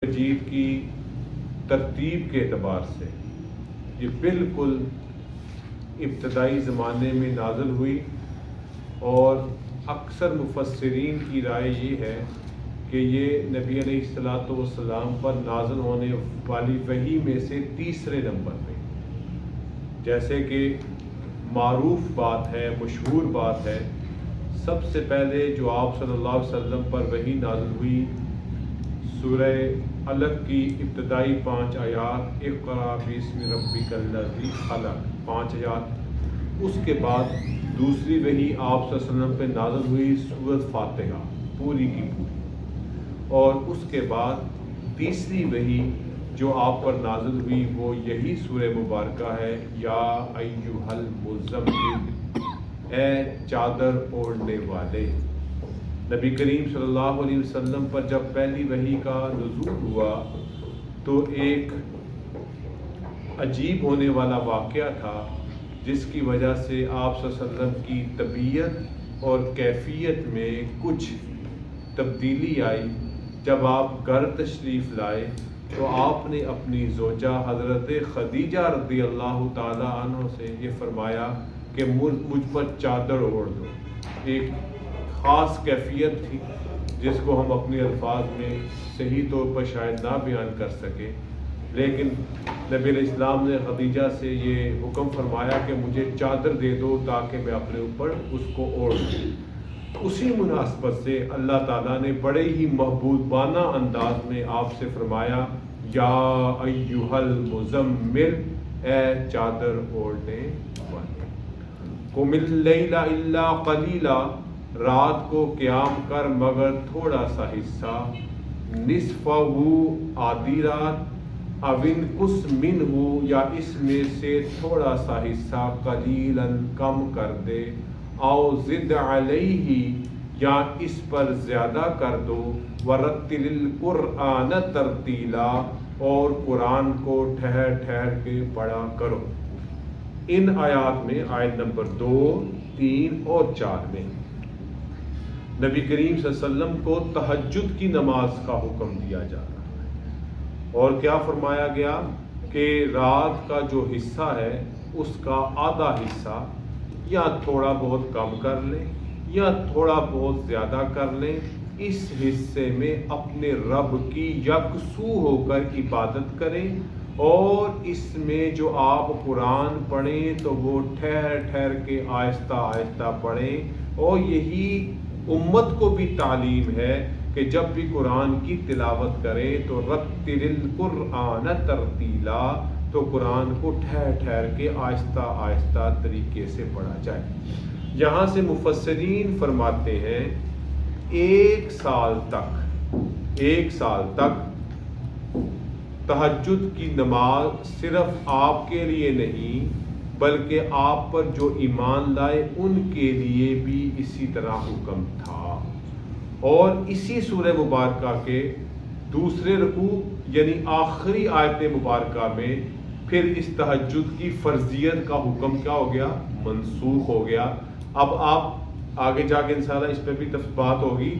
مجید کی ترتیب کے اعتبار سے یہ بالکل ابتدائی زمانے میں نازل ہوئی، اور اکثر مفسرین کی رائے یہ ہے کہ یہ نبی علیہ الصلوۃ والسلام پر نازل ہونے والی وحی میں سے تیسرے نمبر پہ، جیسے کہ معروف بات ہے، مشہور بات ہے، سب سے پہلے جو آپ صلی اللہ علیہ وسلم پر وحی نازل ہوئی سورہ علق کی ابتدائی 5 آیات، اقرأ باسم ربک الذی خلق 5 آیات۔ اس کے بعد دوسری وحی آپ صلی اللہ علیہ وسلم پہ نازل ہوئی سورۃ فاتحہ پوری کی پوری، اور اس کے بعد تیسری وحی جو آپ پر نازل ہوئی وہ یہی سورہ مبارکہ ہے، یا ایھا المزمل، اے چادر اوڑھنے والے۔ نبی کریم صلی اللہ علیہ وسلم پر جب پہلی وحی کا نزول ہوا تو ایک عجیب ہونے والا واقعہ تھا، جس کی وجہ سے آپ صلی اللہ علیہ وسلم کی طبیعت اور کیفیت میں کچھ تبدیلی آئی۔ جب آپ گھر تشریف لائے تو آپ نے اپنی زوجہ حضرت خدیجہ رضی اللہ تعالی عنہ سے یہ فرمایا کہ مجھ پر چادر اوڑھ دو۔ ایک خاص کیفیت تھی جس کو ہم اپنے الفاظ میں صحیح طور پر شاید نہ بیان کر سکیں، لیکن نبی علیہ السلام نے خدیجہ سے یہ حکم فرمایا کہ مجھے چادر دے دو تاکہ میں اپنے اوپر اس کو اوڑھ دوں۔ اسی مناسبت سے اللہ تعالیٰ نے بڑے ہی محبوبانہ انداز میں آپ سے فرمایا، یا ایھا المزمل، اے چادر اوڑھنے والے، قم اللیل الا قلیلا، رات کو قیام کر مگر تھوڑا سا حصہ، نصفہ، آدھی رات، او انقص منہ، یا اس میں سے تھوڑا سا حصہ، قلیلا، کم کر دے، او زد علیہ، یا اس پر زیادہ کر دو، ورتل القرآن ترتیلا، اور قرآن کو ٹھہر ٹھہر کے پڑھا کرو۔ ان آیات میں آیت نمبر 2، 3 اور 4 میں نبی کریم صلی اللہ علیہ وسلم کو تہجد کی نماز کا حکم دیا جا رہا ہے، اور کیا فرمایا گیا کہ رات کا جو حصہ ہے اس کا آدھا حصہ یا تھوڑا بہت کم کر لیں یا تھوڑا بہت زیادہ کر لیں، اس حصے میں اپنے رب کی یکسو ہو کر عبادت کریں، اور اس میں جو آپ قرآن پڑھیں تو وہ ٹھہر ٹھہر کے آہستہ آہستہ پڑھیں، اور یہی امت کو بھی تعلیم ہے کہ جب بھی قرآن کی تلاوت کریں تو رتل القرآن ترتیلا، تو قرآن کو ٹھہر ٹھہر کے آہستہ آہستہ طریقے سے پڑھا جائے۔ یہاں سے مفسرین فرماتے ہیں 1 سال تک تہجد کی نماز صرف آپ کے لیے نہیں بلکہ آپ پر جو ایمان لائے ان کے لیے بھی اسی طرح حکم تھا، اور اسی سورہ مبارکہ کے دوسرے رکوع یعنی آخری آیت مبارکہ میں پھر اس تہجد کی فرضیت کا حکم کیا ہو گیا؟ منسوخ ہو گیا۔ اب آپ آگے جا کے انشاءاللہ اس پہ بھی بات ہوگی۔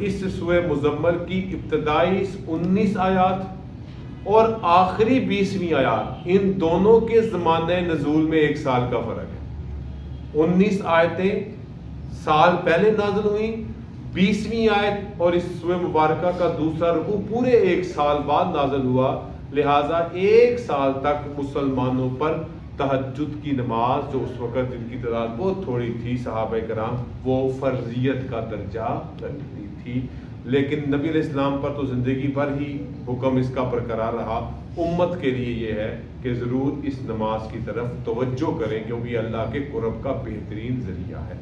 اس سورہ مزمل کی ابتدائی 19 آیات اور آخری 20ویں آیات، ان دونوں کے زمانہ نزول میں 1 سال کا فرق ہے۔ 19 آیتیں سال پہلے نازل ہوئیں، 20ویں آیت اور اس سورہ مبارکہ کا دوسرا رکوع پورے 1 سال بعد نازل ہوا، لہٰذا 1 سال تک مسلمانوں پر تہجد کی نماز، جو اس وقت جن کی تعداد بہت تھوڑی تھی صحابہ کرام، وہ فرضیت کا درجہ رکھتی تھی، لیکن نبی علیہ السلام پر تو زندگی بھر ہی حکم اس کا برقرار رہا۔ امت کے لیے یہ ہے کہ ضرور اس نماز کی طرف توجہ کریں، کیونکہ اللہ کے قرب کا بہترین ذریعہ ہے۔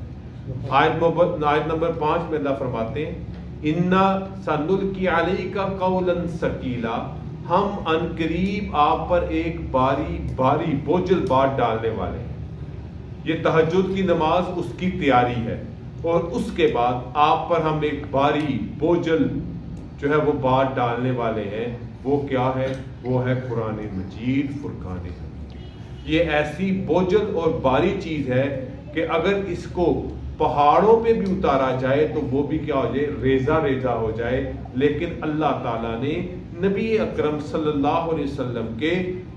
آیت نمبر 5 میں اللہ فرماتے ہیں، اِنَّا سَنُلْقِي عَلَيْكَ قَوْلًا ثَقِيلًا، ہم عنقریب آپ پر ایک باری بوجھل بات ڈالنے والے ہیں۔ یہ تہجد کی نماز اس کی تیاری ہے، اور اس کے بعد آپ پر ہم ایک باری بوجھل جو ہے وہ بات ڈالنے والے ہیں۔ وہ کیا ہے؟ وہ ہے قرآن مجید، فرقان حمید۔ یہ ایسی بوجھل اور باری چیز ہے کہ اگر اس کو پہاڑوں پہ بھی اتارا جائے تو وہ بھی کیا ہو جائے؟ ریزہ ریزہ ہو جائے، لیکن اللہ تعالیٰ نے نبی اکرم صلی اللہ علیہ وسلم کے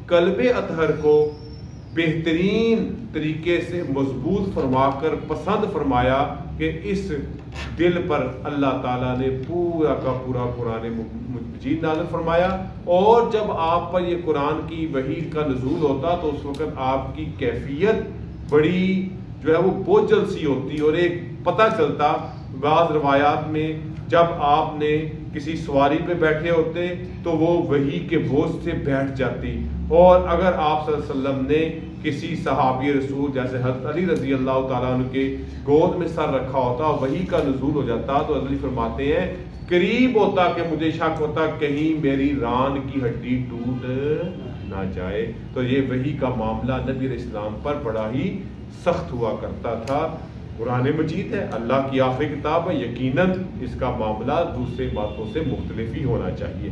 قلب اطہر کو بہترین طریقے سے مضبوط فرما کر پسند فرمایا کہ اس دل پر اللہ تعالیٰ نے پورا کا پورا قرآن مجید نازل فرمایا، اور جب آپ پر یہ قرآن کی وحی کا نزول ہوتا تو اس وقت آپ کی کیفیت بڑی جو ہے وہ بوجھل سی ہوتی، اور ایک پتہ چلتا بعض روایات میں جب آپ نے کسی سواری پہ بیٹھے ہوتے تو وہ وحی کے بوجھ سے بیٹھ جاتی، اور اگر آپ صلی اللہ علیہ وسلم نے کسی صحابی رسول جیسے حضرت علی رضی اللہ تعالیٰ عنہ کے گود میں سر رکھا ہوتا، وحی کا نزول ہو جاتا تو علی فرماتے ہیں قریب ہوتا کہ مجھے شک ہوتا کہیں میری ران کی ہڈی ٹوٹ نہ جائے۔ تو یہ وحی کا معاملہ نبی علیہ السلام پر بڑا ہی سخت ہوا کرتا تھا۔ قرآن مجید ہے، اللہ کی آخری کتاب ہے، یقیناً اس کا معاملہ دوسرے باتوں سے مختلف ہی ہونا چاہیے۔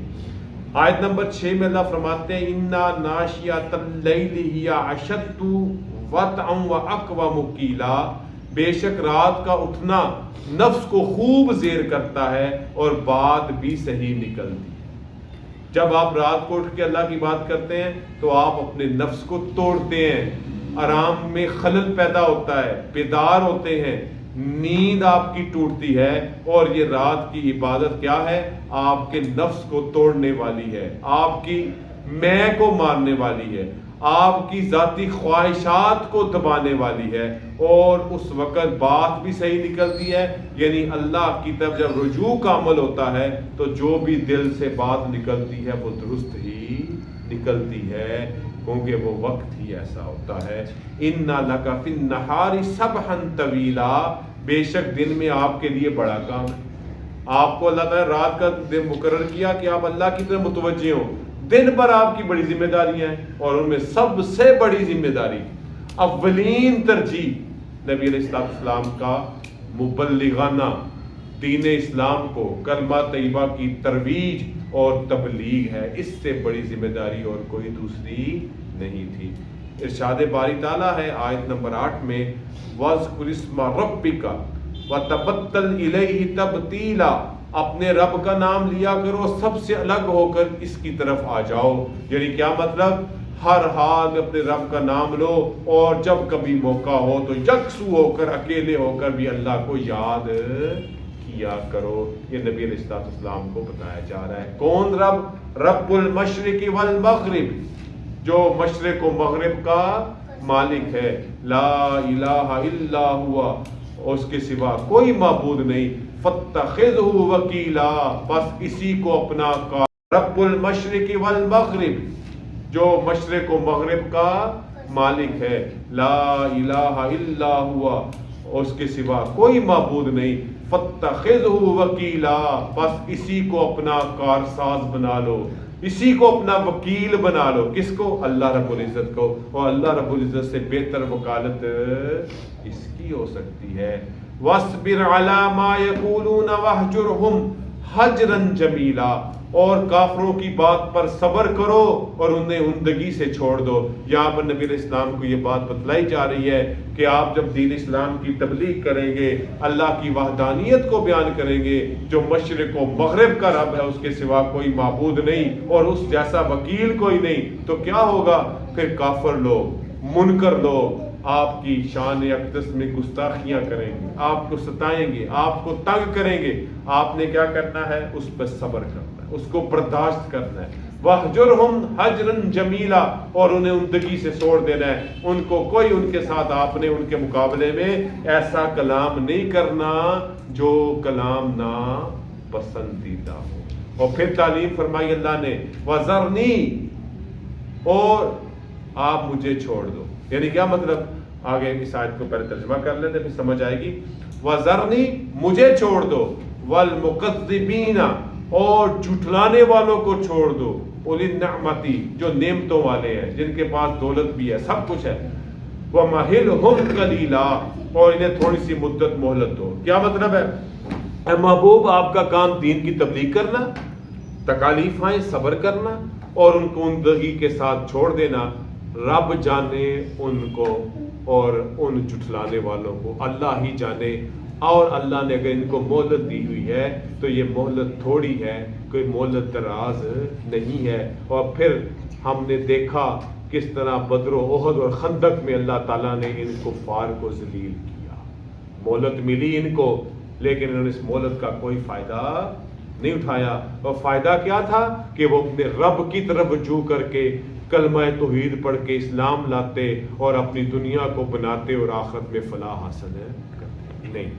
آیت نمبر 6 میں اللہ فرماتے ہیں اِنَّا نَاشِیَةَ اللَّيْلِ هِیَ أَشَدُّ وَطْئًا وَأَقْوَمُ قِیلًا، بے شک رات کا اٹھنا نفس کو خوب زیر کرتا ہے اور بات بھی صحیح نکلتی ہے۔ جب آپ رات کو اٹھ کے اللہ کی بات کرتے ہیں تو آپ اپنے نفس کو توڑتے ہیں، آرام میں خلل پیدا ہوتا ہے، بیدار ہوتے ہیں، نیند آپ کی ٹوٹتی ہے، اور یہ رات کی عبادت کیا ہے؟ آپ کے نفس کو توڑنے والی ہے، آپ کی میں کو مارنے والی ہے، آپ کی ذاتی خواہشات کو دبانے والی ہے، اور اس وقت بات بھی صحیح نکلتی ہے۔ یعنی اللہ کی طرف جب رجوع کا عمل ہوتا ہے تو جو بھی دل سے بات نکلتی ہے وہ درست ہی نکلتی ہے، کیونکہ وہ وقت ہی ایسا ہوتا ہے۔ اِنَّ لَكَ فِي النَّهَارِ سَبْحًا طَوِيلًا، بے شک دن میں آپ کے لیے بڑا کام ہے۔ آپ کو اللہ تعالیٰ نے رات کا دن مقرر کیا کہ آپ اللہ کی طرف متوجہ ہوں، دن پر آپ کی بڑی ذمہ داریاں ہیں، اور ان میں سب سے بڑی ذمہ داری اولین ترجیح نبی علیہ السلام کا مبلغانہ دین اسلام کو کلمہ طیبہ کی ترویج اور تبلیغ ہے۔ اس سے بڑی ذمہ داری اور کوئی دوسری نہیں تھی۔ ارشاد باری تعالیٰ ہے آیت نمبر 8 میں وَاذْكُرِ اسْمَ رَبِّكَ وَتَبَتَّلْ إِلَيْهِ تَبْتِيلًا، اپنے رب کا نام لیا کرو، سب سے الگ ہو کر اس کی طرف آ جاؤ۔ یعنی کیا مطلب؟ ہر حال میں اپنے رب کا نام لو، اور جب کبھی موقع ہو تو یکسو ہو کر اکیلے ہو کر بھی اللہ کو یاد کیا کرو۔ یہ نبی علیہ السلام کو بتایا جا رہا ہے۔ کون رب؟ رب المشرق والمغرب، جو مشرق و مغرب کا مالک ہے، لا الہ الا ہوا، اس کے سوا کوئی معبود نہیں، فاتخذہ وکیلا، بس اسی کو اپنا رب المشرق والمغرب، جو مشرق و مغرب کا مالک ہے، لا الہ الا ہوا، اس کے سوا کوئی معبود نہیں، فاتخذہ وکیلا، بس اسی کو اپنا کارساز بنا لو، اسی کو اپنا وکیل بنا لو۔ کس کو؟ اللہ رب العزت کو، اور اللہ رب العزت سے بہتر وکالت اس کی ہو سکتی ہے۔ وَاصْبِرْ عَلَى مَا يَقُولُونَ وَاهْجُرْهُمْ حَجْرًا جَمِيلًا، اور کافروں کی بات پر صبر کرو اور انہیں عمدگی سے چھوڑ دو۔ یہاں پر نبی علیہ السلام کو یہ بات بتلائی جا رہی ہے کہ آپ جب دین اسلام کی تبلیغ کریں گے، اللہ کی وحدانیت کو بیان کریں گے، جو مشرق و مغرب کا رب ہے، اس کے سوا کوئی معبود نہیں اور اس جیسا وکیل کوئی نہیں، تو کیا ہوگا؟ پھر کافر لوگ، منکر لوگ آپ کی شان اقدس میں گستاخیاں کریں گے، آپ کو ستائیں گے، آپ کو تنگ کریں گے۔ آپ نے کیا کرنا ہے؟ اس پر صبر کرنا ہے، اس کو برداشت کرنا ہے۔ وَاهْجُرْهُمْ حَجْرًا جَمِيلًا، اور انہیں عمدگی سے چھوڑ دینا ہے۔ ان کو کوئی ان کے ساتھ آپ نے ان کے مقابلے میں ایسا کلام نہیں کرنا جو کلام نا پسندیدہ ہو۔ اور پھر تعلیم فرمائی اللہ نے وَذَرْنِي، اور آپ مجھے چھوڑ دو۔ یعنی کیا مطلب؟ آگے اس آیت کو پہلے ترجمہ کر لیتے پھر سمجھ آئے گی۔ وَذَرْنِي، مجھے چھوڑ دو، وَالْمُكَذِّبِينَ، اور جھٹلانے والوں کو چھوڑ دو، اُولی النعمتی، جو نعمتوں والے ہیں، جن کے پاس دولت بھی ہے، سب کچھ ہے، وَمَهِلْهُمْ قَلِيلًا، اور انہیں تھوڑی سی مدت مہلت دو۔ کیا مطلب ہے؟ اے محبوب، آپ کا کام دین کی تبلیغ کرنا، تکالیف آئیں صبر کرنا، اور ان کو عمدگی کے ساتھ چھوڑ دینا۔ رب جانے ان کو اور ان جھٹلانے والوں کو، اللہ ہی جانے اور اللہ نے اگر ان کو مہلت دی ہوئی ہے تو یہ مہلت تھوڑی ہے، کوئی مہلت دراز نہیں ہے۔ اور پھر ہم نے دیکھا کس طرح بدر و احد اور خندق میں اللہ تعالیٰ نے ان کفار کو ذلیل کیا۔ مہلت ملی ان کو، لیکن انہوں نے اس مہلت کا کوئی فائدہ نہیں اٹھایا۔ اور فائدہ کیا تھا کہ وہ اپنے رب کی طرف رجوع کر کے کلمہ توحید پڑھ کے اسلام لاتے اور اپنی دنیا کو بناتے اور آخرت میں فلاح حاصل کرتے۔ نہیں،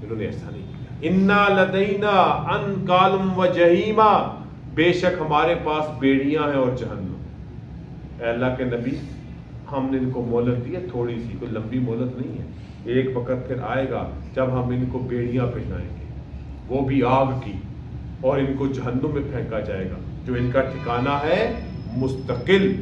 انہوں نے ایسا نہیں کیا۔ انا لدینا انکالم و جہیما، بے شک ہمارے پاس بیڑیاں ہیں اور جہنم۔ اے اللہ کے نبی، ہم نے ان کو مہلت دی ہے تھوڑی سی، کوئی لمبی مہلت نہیں ہے۔ ایک وقت پھر آئے گا جب ہم ان کو بیڑیاں پہنائیں گے، وہ بھی آگ کی، اور ان کو جہنم میں پھینکا جائے گا، جو ان کا ٹھکانہ ہے مستقل،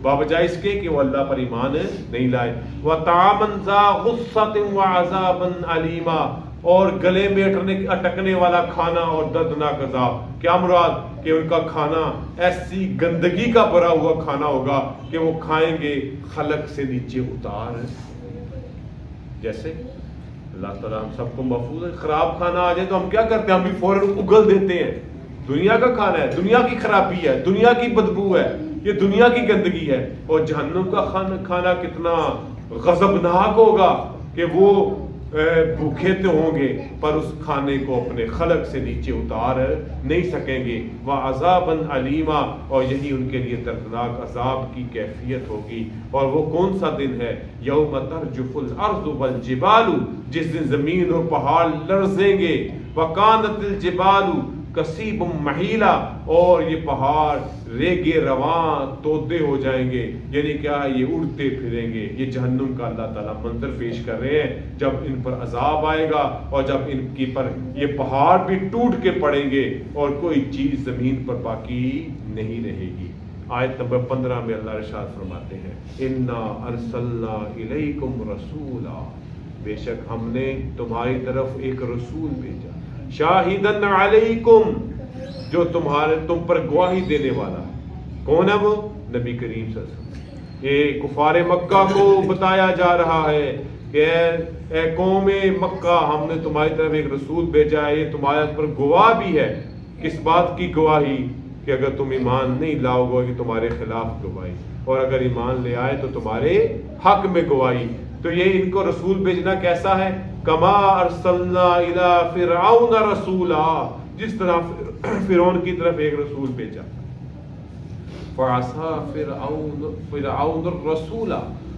بجائے اس کے کہ وہ اللہ پر ایمان نہیں لائے۔ وَطَعَامًا ذَا غُصَّةٍ وَعَذَابًا أَلِيمًا، اور گلے میں اٹکنے والا کھانا اور دردناک عذاب۔ کیا مراد؟ کہ ان کا کھانا ایسی گندگی کا بھرا ہوا کھانا ہوگا کہ وہ کھائیں گے خلق سے نیچے اتار، جیسے اللہ تعالیٰ ہم سب کو محفوظ ہے۔ خراب کھانا آ جائے تو ہم کیا کرتے ہیں؟ ہم بھی فوراً اگل دیتے ہیں۔ دنیا کا کھانا ہے، دنیا کی خرابی ہے، دنیا کی بدبو ہے، یہ دنیا کی گندگی ہے۔ اور جہنم کا کھانا کتنا غضبناک ہوگا کہ وہ بھوکے تو ہوں گے پر اس کھانے کو اپنے خلق سے نیچے اتار نہیں سکیں گے۔ وَعَذَابًا عَلِيمًا، اور یہی ان کے لیے دردناک عذاب کی کیفیت ہوگی۔ اور وہ کون سا دن ہے؟ یوم ترجف الارض والجبال، جس دن زمین اور پہاڑ لرزیں گے۔ وَكَانَتِ الْجِبَالُ کثیب مہیلا، اور یہ پہاڑ ریگے رواں تودے ہو جائیں گے، یعنی کیا ہے؟ یہ اڑتے پھریں گے۔ یہ جہنم کا اللہ تعالیٰ منظر پیش کر رہے ہیں جب ان پر عذاب آئے گا اور جب ان کی پر یہ پہاڑ بھی ٹوٹ کے پڑیں گے اور کوئی چیز زمین پر باقی نہیں رہے گی۔ آیت نمبر 15 میں اللہ ارشاد فرماتے ہیں انا ارسلنا الیکم رسولا، بے شک ہم نے تمہاری طرف ایک رسول بھیجا، شاہدن علیکم، جو تم پر گواہی دینے والا۔ کون ہے وہ؟ نبی کریم صلی اللہ علیہ وسلم۔ یہ کفار مکہ کو بتایا جا رہا ہے کہ اے قوم مکہ، ہم نے تمہاری طرف ایک رسول بھیجا ہے، یہ تمہارے پر گواہ بھی ہے۔ کس بات کی گواہی؟ کہ اگر تم ایمان نہیں لاؤ گے کہ تمہارے خلاف گواہی، اور اگر ایمان لے آئے تو تمہارے حق میں گواہی۔ تو یہ ان کو رسول بھیجنا کیسا ہے؟ کما ارسلنا الی فرعون رسولا، جس طرح فرعون کی طرف ایک رسول بھیجا۔ فعصى فرعون الرسول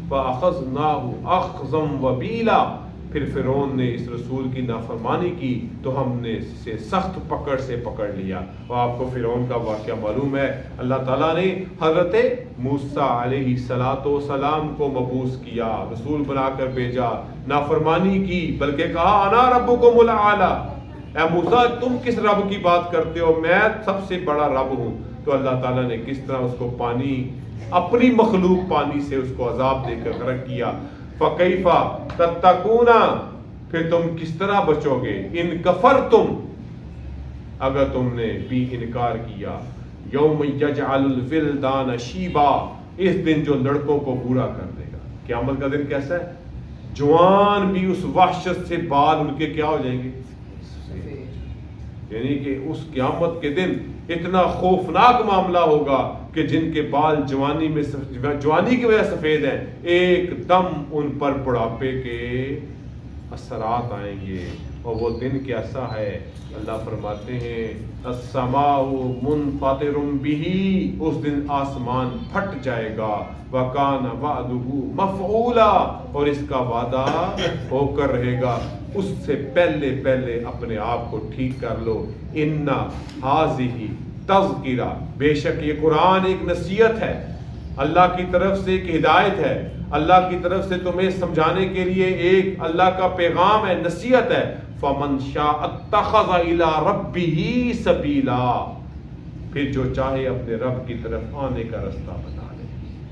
فاخذناه اخذا وبیلا، پھر فرعون نے اس رسول کی نافرمانی کی تو ہم نے اسے سخت پکڑ سے پکڑ لیا۔ اور آپ کو فرعون کا واقعہ معلوم ہے، اللہ تعالیٰ نے حضرت موسیٰ علیہ السلام کو مبعوث کیا، رسول بنا کر بھیجا، نافرمانی کی، بلکہ کہا انا ربکم الاعلی، اے موسیٰ تم کس رب کی بات کرتے ہو، میں سب سے بڑا رب ہوں۔ تو اللہ تعالیٰ نے کس طرح اس کو پانی، اپنی مخلوق پانی سے اس کو عذاب دے کر غرق کیا۔ فَكَيْفَ تَتَّقُونَ، پھر تم کس طرح بچو گے؟ ان کفرتم، اگر تم نے بھی انکار کیا۔ یوم یجعل الولدان شیبا، اس دن جو لڑکوں کو بوڑھا کر دے گا۔ قیامت کا دن کیسا ہے؟ جوان بھی اس وحشت سے بال ان کے کیا ہو جائیں گے؟ یعنی کہ اس قیامت کے دن اتنا خوفناک معاملہ ہوگا کہ جن کے بال جوانی کی وجہ سفید ہیں، ایک دم ان پر بڑھاپے کے اثرات آئیں گے۔ اور وہ دن کیسا ہے؟ اللہ فرماتے ہیں السماء منفطر به، اس دن آسمان پھٹ جائے گا۔ وکان وعدہ مفعولا، اور اس کا وعدہ ہو کر رہے گا۔ اس سے پہلے اپنے آپ کو ٹھیک کر لو۔ انا ھذہ تذکرہ، بے شک یہ قرآن ایک نصیحت ہے، اللہ کی طرف سے ایک ہدایت ہے، اللہ کی طرف سے تمہیں سمجھانے کے لیے ایک اللہ کا پیغام ہے، نصیحت ہے۔ فمن شاء اتخذ الی ربہ سبیلا، پھر جو چاہے اپنے رب کی طرف آنے کا رستہ بنا لے۔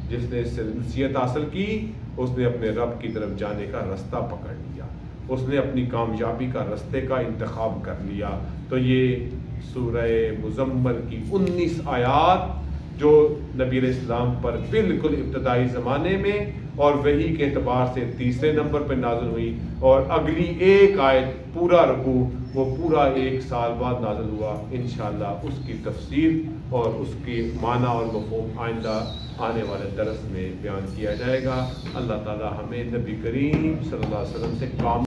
جس نے اس سے نصیحت حاصل کی اس نے اپنے رب کی طرف جانے کا رستہ پکڑ لیا، اس نے اپنی کامیابی کا رستے کا انتخاب کر لیا۔ تو یہ سورہ مزمل کی 19 آیات جو نبی علیہ السلام پر بالکل ابتدائی زمانے میں اور وحی کے اعتبار سے تیسرے نمبر پہ نازل ہوئی، اور اگلی ایک آیت پورا رکوع وہ پورا 1 سال بعد نازل ہوا۔ انشاءاللہ اس کی تفسیر اور اس کی معنی اور مفہوم آئندہ آنے والے درس میں بیان کیا جائے گا۔ اللہ تعالی ہمیں نبی کریم صلی اللہ علیہ وسلم سے کام